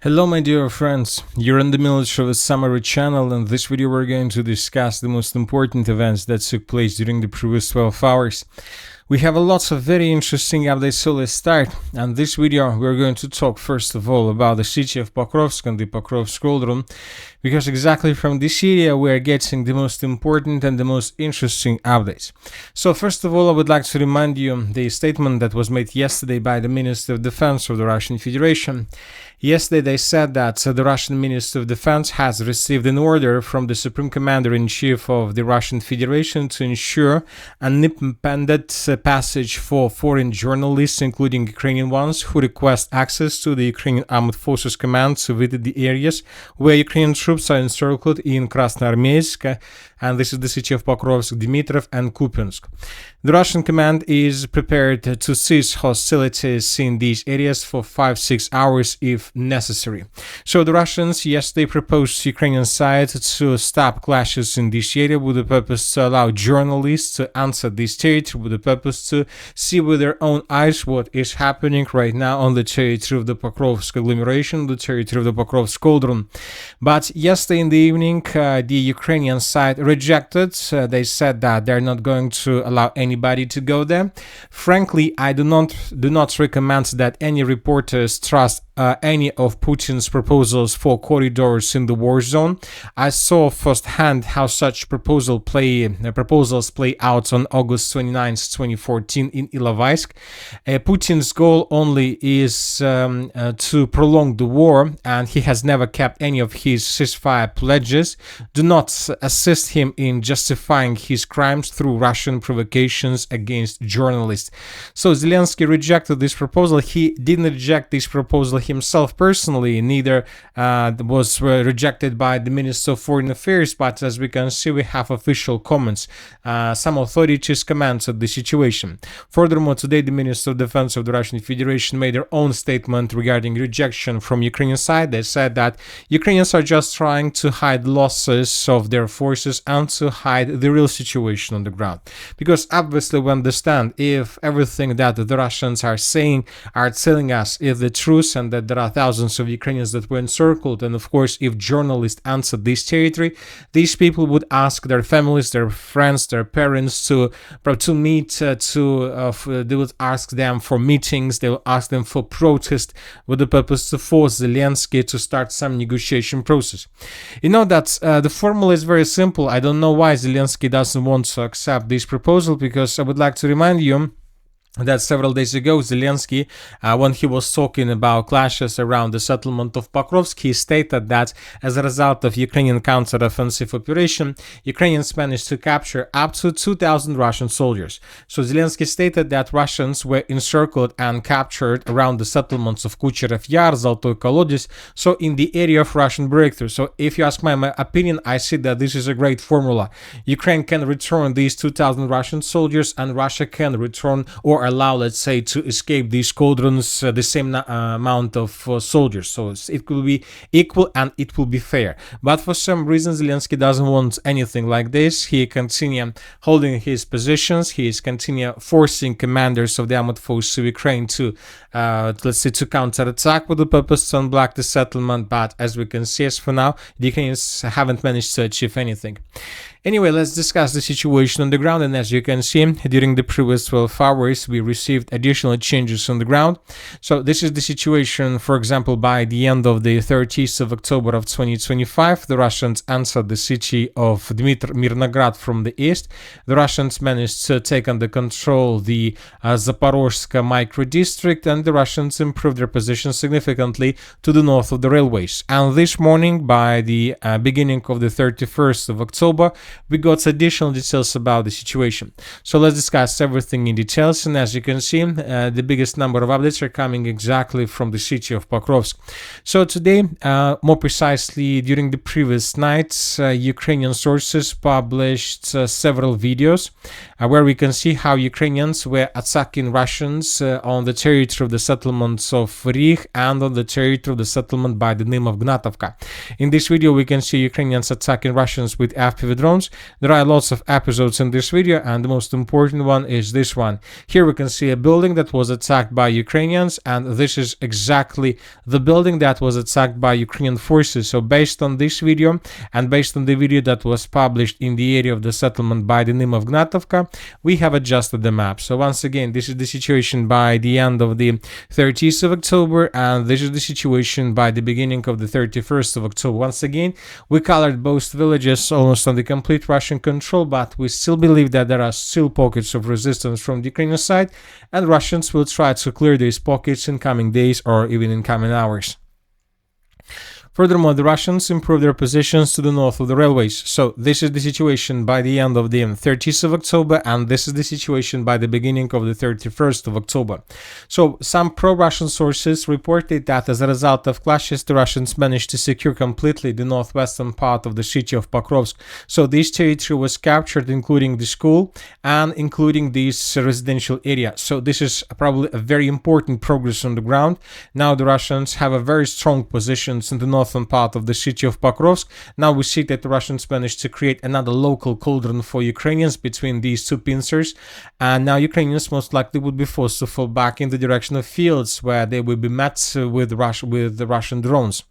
Hello my dear friends, you're in the middle of a summary channel, and in this video we're going to discuss the most important events that took place during the previous 12 hours. We have lots of very interesting updates, so let's start. And this video we're going to talk first of all about the city of Pokrovsk and the Pokrovsk Cauldron, because exactly from this area we are getting the most important and the most interesting updates. So first of all, I would like to remind you the statement that was made yesterday by the Minister of Defense of the Russian Federation. Yesterday they said that the Russian Minister of Defense has received an order from the Supreme Commander-in-Chief of the Russian Federation to ensure an independent passage for foreign journalists, including Ukrainian ones, who request access to the Ukrainian Armed Forces Command to visit the areas where Ukrainian troops are encircled in Krasnoarmeysk, and this is the city of Pokrovsk, Dmitrov, and Kupiansk. The Russian command is prepared to cease hostilities in these areas for 5-6 hours if necessary. So the Russians yesterday proposed to Ukrainian side to stop clashes in this area with the purpose to allow journalists to enter this territory, with the purpose to see with their own eyes what is happening right now on the territory of the Pokrovsk agglomeration, the territory of the Pokrovsk Cauldron. But yesterday in the evening, the Ukrainian side rejected. They said that they're not going to allow anybody to go there. Frankly, I do not recommend that any reporters trust any of Putin's proposals for corridors in the war zone. I saw firsthand how such proposals play out on August 29, 2014 in Ilovaisk. Putin's goal only is to prolong the war, and he has never kept any of his ceasefire pledges. Do not assist him in justifying his crimes through Russian provocations against journalists. So Zelensky rejected this proposal. He didn't reject this proposal himself personally, neither was rejected by the Minister of Foreign Affairs, but as we can see, we have official comments. Some authorities commented the situation. Furthermore, today the Minister of Defense of the Russian Federation made their own statement regarding rejection from Ukrainian side. They said that Ukrainians are just trying to hide losses of their forces and to hide the real situation on the ground. Because obviously we understand, if everything that the Russians are saying are telling us is the truth, and that there are thousands of Ukrainians that were encircled, and of course if journalists entered this territory, these people would ask their families, their friends, their parents to meet, they would ask them for meetings, they will ask them for protest, with the purpose to force Zelensky to start some negotiation process. You know that the formula is very simple. I don't know why Zelensky doesn't want to accept this proposal, because I would like to remind you that several days ago, Zelensky, when he was talking about clashes around the settlement of Pokrovsk, he stated that as a result of Ukrainian counter-offensive operation, Ukrainians managed to capture up to 2,000 Russian soldiers. So Zelensky stated that Russians were encircled and captured around the settlements of Kucherov Yar, Zoltoy Kolodys, so in the area of Russian breakthrough. So if you ask my opinion, I see that this is a great formula. Ukraine can return these 2,000 Russian soldiers, and Russia can return or allow, let's say, to escape these cauldrons the same amount of soldiers. So it will be equal and it will be fair. But for some reason Zelensky doesn't want anything like this. He continue holding his positions. He is continue forcing commanders of the armed forces of Ukraine to let's say to counterattack with the purpose to unblock the settlement. But as we can see, as for now, the Ukrainians haven't managed to achieve anything. Anyway, let's discuss the situation on the ground, and as you can see, during the previous 12 hours, we received additional changes on the ground. So this is the situation, for example, by the end of the 30th of October of 2025, the Russians entered the city of Mirnograd from the east. The Russians managed to take under control the Zaporozhsk micro-district, and the Russians improved their position significantly to the north of the railways. And this morning, by the beginning of the 31st of October, we got additional details about the situation. So let's discuss everything in details, and as you can see, the biggest number of updates are coming exactly from the city of Pokrovsk. So today, more precisely during the previous nights, Ukrainian sources published several videos where we can see how Ukrainians were attacking Russians on the territory of the settlements of Rih and on the territory of the settlement by the name of Gnatovka. In this video, we can see Ukrainians attacking Russians with FPV drones, drones. There are lots of episodes in this video, and the most important one is this one. Here we can see a building that was attacked by Ukrainians, and this is exactly the building that was attacked by Ukrainian forces. So based on this video and based on the video that was published in the area of the settlement by the name of Gnatovka, we have adjusted the map. So once again, this is the situation by the end of the 30th of October, and this is the situation by the beginning of the 31st of October. Once again, we colored both villages almost on the complete Russian control, but we still believe that there are still pockets of resistance from the Ukrainian side, and Russians will try to clear these pockets in coming days or even in coming hours. Furthermore, the Russians improved their positions to the north of the railways. So this is the situation by the end of the 30th of October, and this is the situation by the beginning of the 31st of October. So some pro-Russian sources reported that as a result of clashes, the Russians managed to secure completely the northwestern part of the city of Pokrovsk. So this territory was captured, including the school and including this residential area. So this is probably a very important progress on the ground. Now the Russians have a very strong positions in the northern part of the city of Pokrovsk. Now we see that the Russians managed to create another local cauldron for Ukrainians between these two pincers, and now Ukrainians most likely would be forced to fall back in the direction of fields where they will be met with the Russian drones.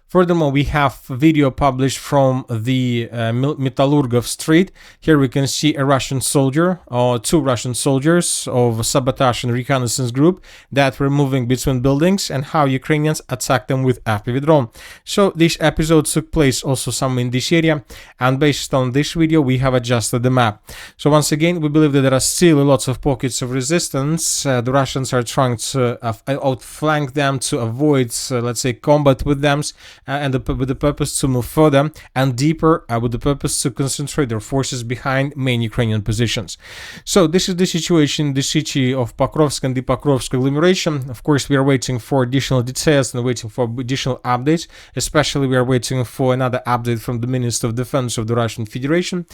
Furthermore, we have a video published from the Metallurgov Street. Here we can see a Russian soldier, or two Russian soldiers of sabotage and reconnaissance group that were moving between buildings, and how Ukrainians attacked them with FPV drone. So this episode took place also somewhere in this area, and based on this video we have adjusted the map. So once again, we believe that there are still lots of pockets of resistance. The Russians are trying to outflank them to avoid, let's say, combat with them, with the purpose to move further and deeper, with the purpose to concentrate their forces behind main Ukrainian positions. So this is the situation in the city of Pokrovsk and the Pokrovsk agglomeration. Of course, we are waiting for additional details and waiting for additional updates. Especially, we are waiting for another update from the Minister of Defense of the Russian Federation.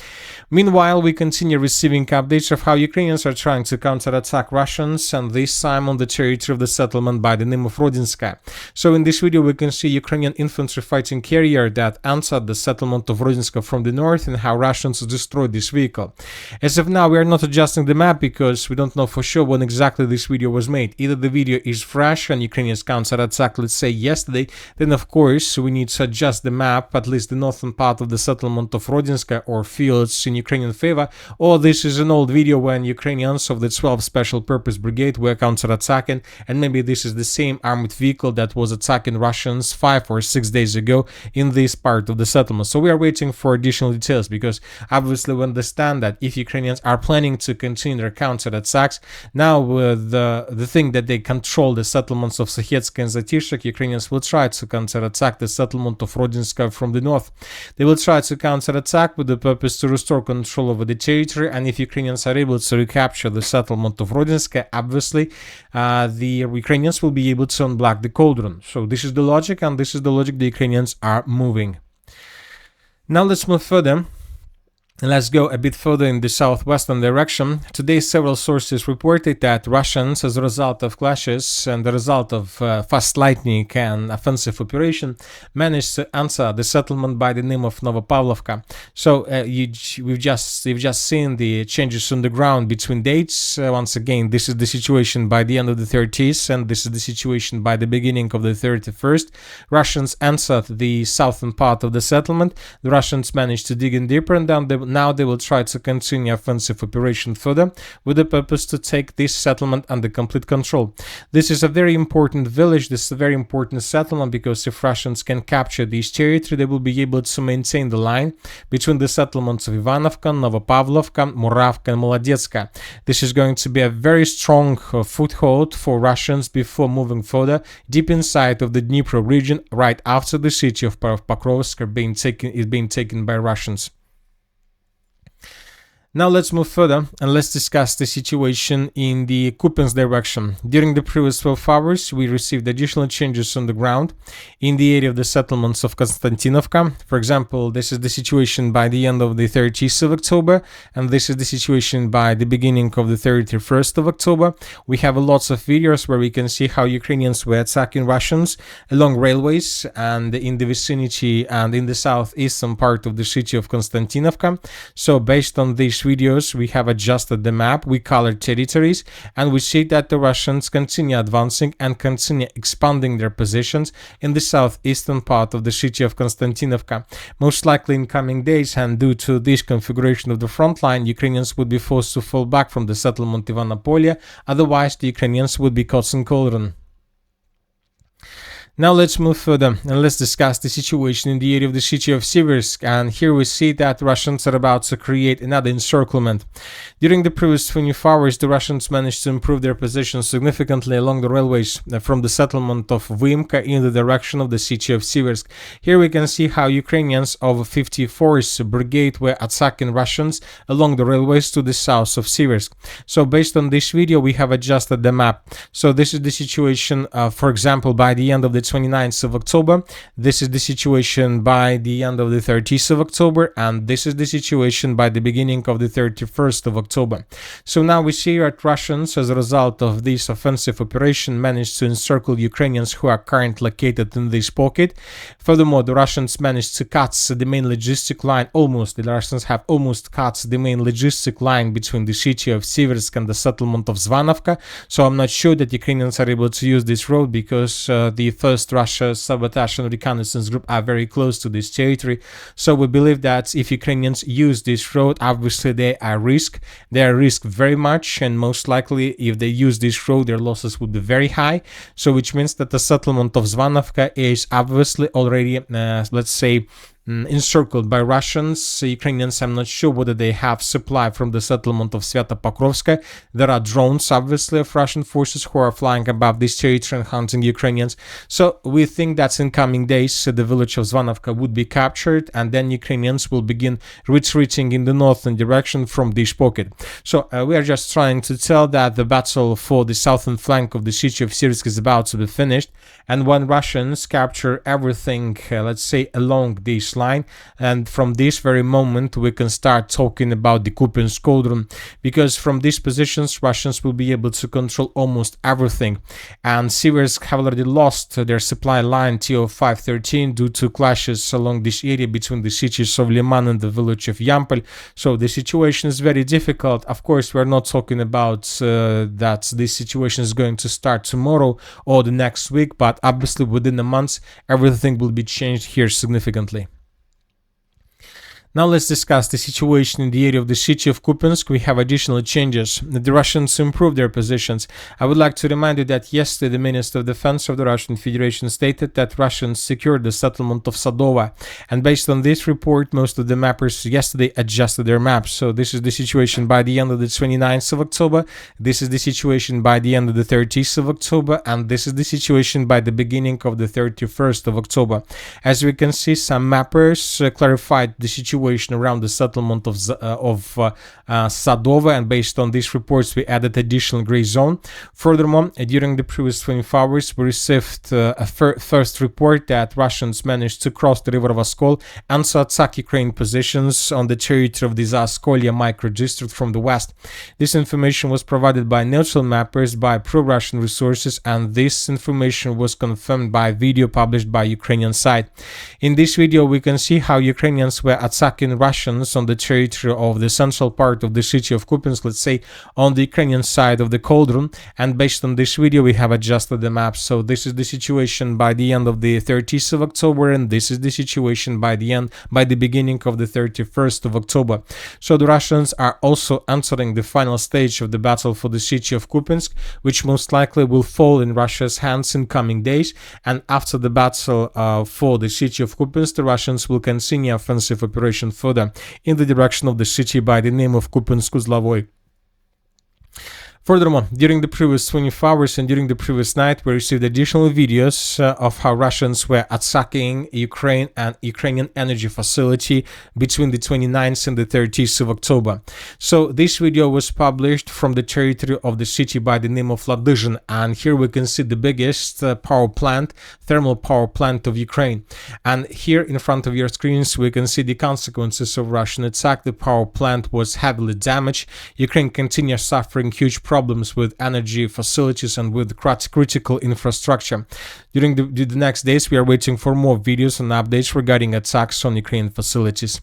Meanwhile, we continue receiving updates of how Ukrainians are trying to counterattack Russians, and this time on the territory of the settlement by the name of Rodinskaya. So in this video, we can see Ukrainian infantry fighting carrier that answered the settlement of Rodinska from the north, and how Russians destroyed this vehicle. As of now, we are not adjusting the map because we don't know for sure when exactly this video was made. Either the video is fresh and Ukrainians counterattacked, let's say, yesterday, then of course we need to adjust the map, at least the northern part of the settlement of Rodinska or fields in Ukrainian favor, or this is an old video when Ukrainians of the 12th Special Purpose Brigade were counterattacking, and maybe this is the same armored vehicle that was attacking Russians 5 or 6 days ago in this part of the settlement. So we are waiting for additional details, because obviously we understand that if Ukrainians are planning to continue their counterattacks, now with the thing that they control the settlements of Sakhetsk and Zatishek, Ukrainians will try to counterattack the settlement of Rodinska from the north. They will try to counterattack with the purpose to restore control over the territory, and if Ukrainians are able to recapture the settlement of Rodinska, obviously the Ukrainians will be able to unblock the Cauldron. So this is the logic, and this is the logic the Ukrainians are moving. Now let's move further. Let's go a bit further in the southwestern direction. Today, several sources reported that Russians, as a result of clashes and the result of fast lightning and offensive operation, managed to answer the settlement by the name of Novopavlovka. So you've just seen the changes on the ground between dates. Once again, this is the situation by the end of the 30th, and this is the situation by the beginning of the 31st. Russians answered the southern part of the settlement. The Russians managed to dig in deeper, and now they will try to continue offensive operation further with the purpose to take this settlement under complete control. This is a very important village, this is a very important settlement, because if Russians can capture this territory, they will be able to maintain the line between the settlements of Ivanovka, Novopavlovka, Muravka and Molodetska. This is going to be a very strong foothold for Russians before moving further deep inside of the Dnipro region, right after the city of Pokrovsk is being taken by Russians. Now let's move further and let's discuss the situation in the Kupiansk direction. During the previous 12 hours, we received additional changes on the ground in the area of the settlements of Konstantinovka. For example, this is the situation by the end of the 30th of October, and this is the situation by the beginning of the 31st of October. We have lots of videos where we can see how Ukrainians were attacking Russians along railways and in the vicinity and in the southeastern part of the city of Konstantinovka. So based on these videos, we have adjusted the map, we colored territories, and we see that the Russians continue advancing and continue expanding their positions in the southeastern part of the city of Konstantinovka. Most likely in coming days, and due to this configuration of the front line, Ukrainians would be forced to fall back from the settlement Ivanopolia, otherwise the Ukrainians would be caught in Cauldrons. Now let's move further and let's discuss the situation in the area of the city of Siversk, and here we see that Russians are about to create another encirclement. During the previous 24 hours, the Russians managed to improve their position significantly along the railways from the settlement of Vyimka in the direction of the city of Siversk. Here we can see how Ukrainians of 54th Brigade were attacking Russians along the railways to the south of Siversk. So based on this video, we have adjusted the map. So this is the situation, for example, by the end of the 29th of October, this is the situation by the end of the 30th of October, and this is the situation by the beginning of the 31st of October. So now we see that Russians, as a result of this offensive operation, managed to encircle Ukrainians who are currently located in this pocket. Furthermore, the Russians managed to cut the main logistic line, the Russians have almost cut the main logistic line between the city of Siversk and the settlement of Zvanovka. So I'm not sure that Ukrainians are able to use this road because the first Russia's sabotage and reconnaissance group are very close to this territory. So we believe that if Ukrainians use this road, obviously they are risk very much, and most likely if they use this road, their losses would be very high. So which means that the settlement of Zvanovka is obviously already, let's say, encircled by Russians. Ukrainians, I'm not sure whether they have supply from the settlement of Sviatopokrovska. There are drones, obviously, of Russian forces who are flying above this territory and hunting Ukrainians. So we think that in coming days, the village of Zvanovka would be captured, and then Ukrainians will begin retreating in the northern direction from this pocket. So we are just trying to tell that the battle for the southern flank of the city of Siversk is about to be finished, and when Russians capture everything, let's say, along this line, and from this very moment we can start talking about the Kupiansk Cauldron, because from these positions Russians will be able to control almost everything. And Siversk have already lost their supply line TO513 due to clashes along this area between the cities of Liman and the village of Yampol. So the situation is very difficult. Of course, we're not talking about that this situation is going to start tomorrow or the next week, but obviously within a month everything will be changed here significantly. Now let's discuss the situation in the area of the city of Kupiansk. We have additional changes. The Russians improved their positions. I would like to remind you that yesterday the Minister of Defense of the Russian Federation stated that Russians secured the settlement of Sadova. And based on this report, most of the mappers yesterday adjusted their maps. So this is the situation by the end of the 29th of October. This is the situation by the end of the 30th of October. And this is the situation by the beginning of the 31st of October. As we can see, some mappers clarified the situation around the settlement of Sadova, and based on these reports we added additional gray zone. Furthermore, during the previous 24 hours we received a first report that Russians managed to cross the river Voskol and to attack Ukraine positions on the territory of the Zaskolya micro-district from the west. This information was provided by neutral mappers, by pro-Russian resources, and this information was confirmed by a video published by Ukrainian side. In this video we can see how Ukrainians were attacking Russians on the territory of the central part of the city of Kupiansk, let's say on the Ukrainian side of the Cauldron, and based on this video we have adjusted the map. So this is the situation by the end of the 30th of October, and this is the situation by the beginning of the 31st of October. So the Russians are also entering the final stage of the battle for the city of Kupiansk, which most likely will fall in Russia's hands in coming days, and after the battle for the city of Kupiansk, the Russians will continue offensive operation further in the direction of the city by the name of Kupiansk-Uzlovoy. Furthermore, during the previous 24 hours and during the previous night, we received additional videos of how Russians were attacking Ukraine and Ukrainian energy facility between the 29th and the 30th of October. So this video was published from the territory of the city by the name of Ladizhin, and here we can see the biggest thermal power plant of Ukraine. And here in front of your screens, we can see the consequences of Russian attack. The power plant was heavily damaged. Ukraine continues suffering huge problems with energy facilities and with critical infrastructure. During the next days, we are waiting for more videos and updates regarding attacks on Ukrainian facilities.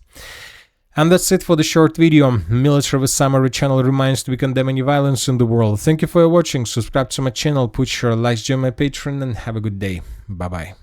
And that's it for the short video. Military Summary channel reminds we condemn any violence in the world. Thank you for watching. Subscribe to my channel, put your likes, join my Patreon, and have a good day. Bye bye.